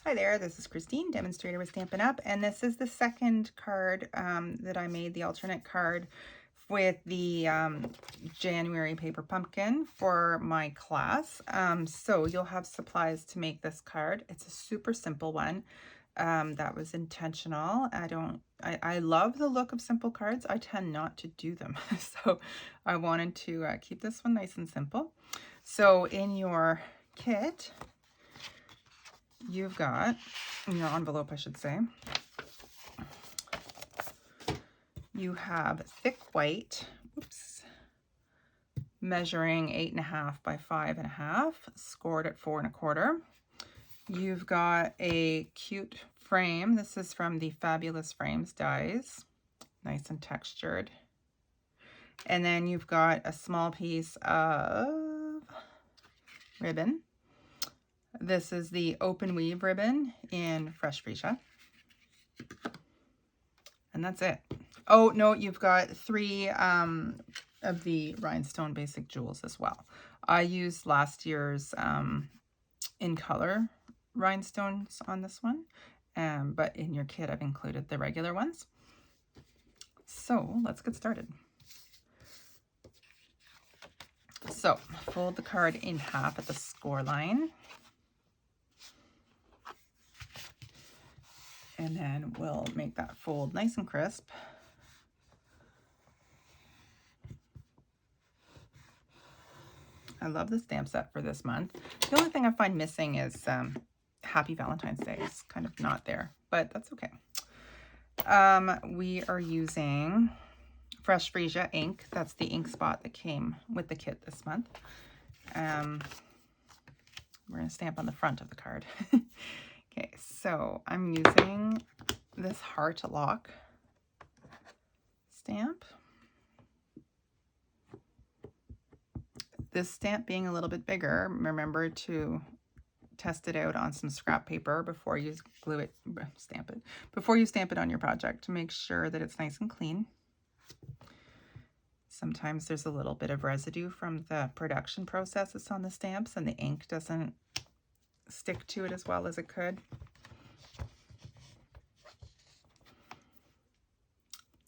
Hi there, this is Christine, demonstrator with Stampin' Up, and this is the second card that I made, the alternate card with the January paper pumpkin for my class. So you'll have supplies to make this card. It's a super simple one. That was intentional. I love the look of simple cards. I tend not to do them. So I wanted to keep this one nice and simple. So in your kit, you've got, in your envelope, I should say, you have thick white, measuring 8.5 by 5.5, scored at 4 1/4. You've got a cute frame. This is from the Fabulous Frames dies, nice and textured. And then you've got a small piece of ribbon. This is the open weave ribbon in Fresh Freesia. And that's it. Oh, no, you've got 3 of the rhinestone basic jewels as well. I used last year's in color rhinestones on this one, but in your kit I've included the regular ones. So let's get started. So fold the card in half at the score line. And then we'll make that fold nice and crisp. I love the stamp set for this month. The only thing I find missing is Happy Valentine's Day. It's kind of not there, but that's okay. We are using Fresh Freesia ink. That's the ink spot that came with the kit this month. We're going to stamp on the front of the card. Okay, so I'm using this Heart Lock stamp. This stamp being a little bit bigger, remember to test it out on some scrap paper before you before you stamp it on your project to make sure that it's nice and clean. Sometimes there's a little bit of residue from the production process that's on the stamps and the ink doesn't stick to it as well as it could.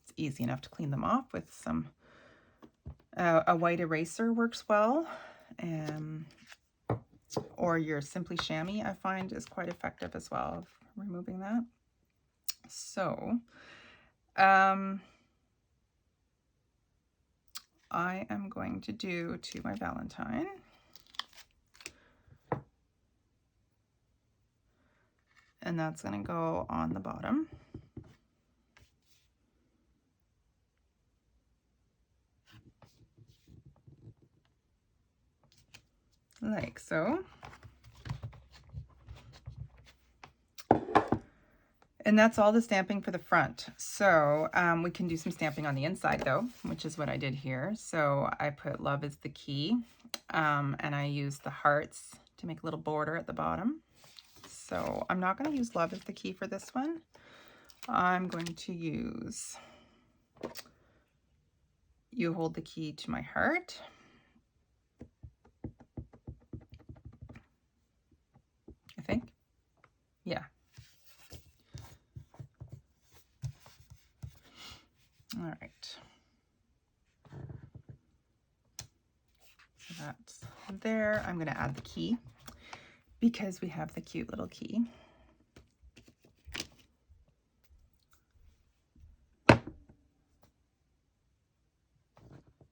It's easy enough to clean them off with some a white eraser works well, or your Simply Chamois I find is quite effective as well of removing that. So I am going to do To My Valentine. And that's going to go on the bottom. Like so. And that's all the stamping for the front. So we can do some stamping on the inside though, which is what I did here. So I put Love is the Key, and I used the hearts to make a little border at the bottom. So I'm not going to use Love is the Key for this one. I'm going to use You Hold the Key to My Heart. I think. Yeah. All right. So that's there. I'm going to add the key because we have the cute little key.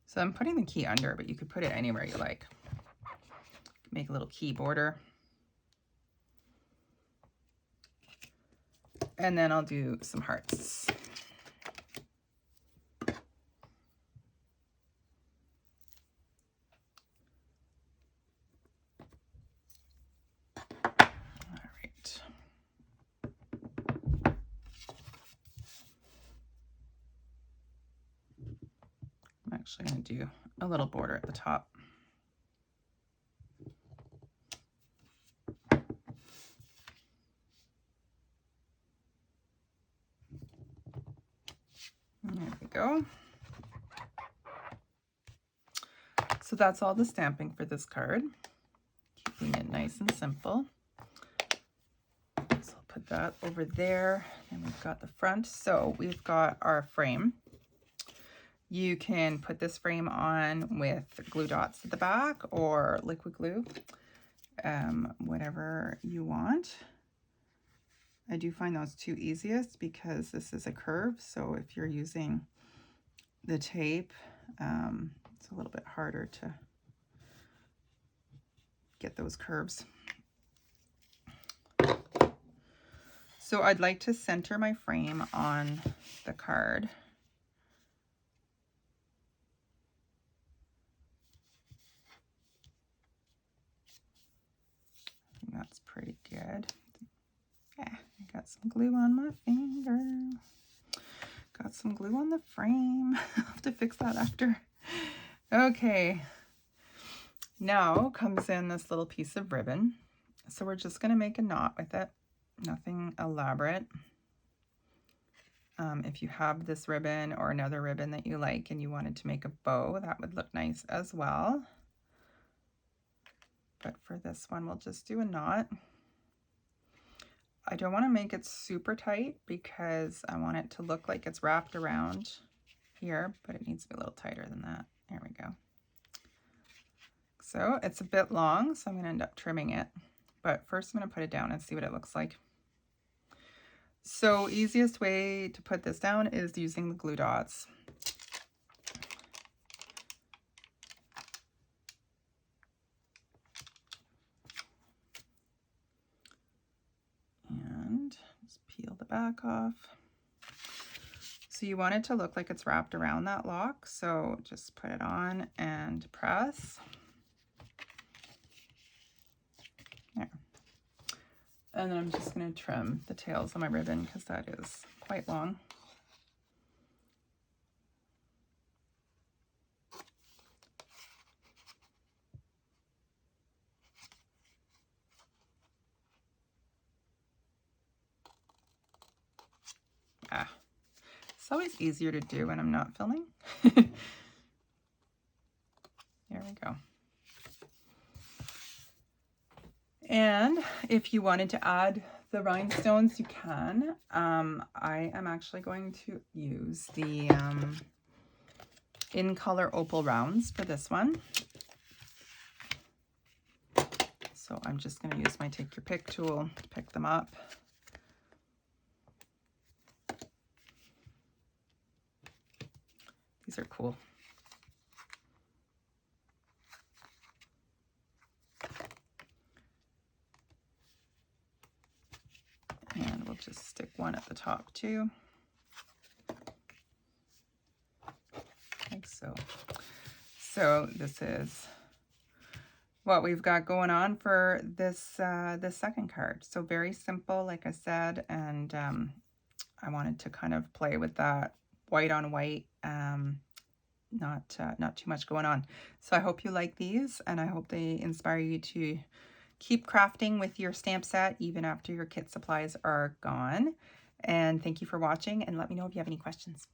So I'm putting the key under, but you could put it anywhere you like. Make a little key border. And then I'll do some hearts. All right. I'm actually going to do a little border at the top. There we go. So that's all the stamping for this card. Keeping it nice and simple. put that over there. And we've got the front. So we've got our frame. You can put this frame on with glue dots at the back or liquid glue, whatever you want. I do find those two easiest because this is a curve. So if you're using the tape, it's a little bit harder to get those curves. So I'd like to center my frame on the card. That's pretty good. Yeah, I got some glue on my finger. Got some glue on the frame. I'll have to fix that after. Okay. Now comes in this little piece of ribbon. So we're just going to make a knot with it. Nothing elaborate. If you have this ribbon or another ribbon that you like and you wanted to make a bow, that would look nice as well. But for this one, we'll just do a knot. I don't want to make it super tight because I want it to look like it's wrapped around here, but it needs to be a little tighter than that. There we go. So it's a bit long, so I'm going to end up trimming it. But first I'm going to put it down and see what it looks like. So easiest way to put this down is using the glue dots. And just peel the back off. So you want it to look like it's wrapped around that lock. So just put it on and press. There. And then I'm just going to trim the tails of my ribbon because that is quite long. It's always easier to do when I'm not filming. There we go. And if you wanted to add the rhinestones, you can. I am actually going to use the In Color Opal rounds for this one. So I'm just going to use my Take Your Pick tool to pick them up. These are cool. And we'll just stick one at the top too. Like so. So this is what we've got going on for this this second card. So very simple, like I said, and I wanted to kind of play with that white on white, not too much going on. So I hope you like these, and I hope they inspire you to keep crafting with your stamp set even after your kit supplies are gone. And thank you for watching, and let me know if you have any questions.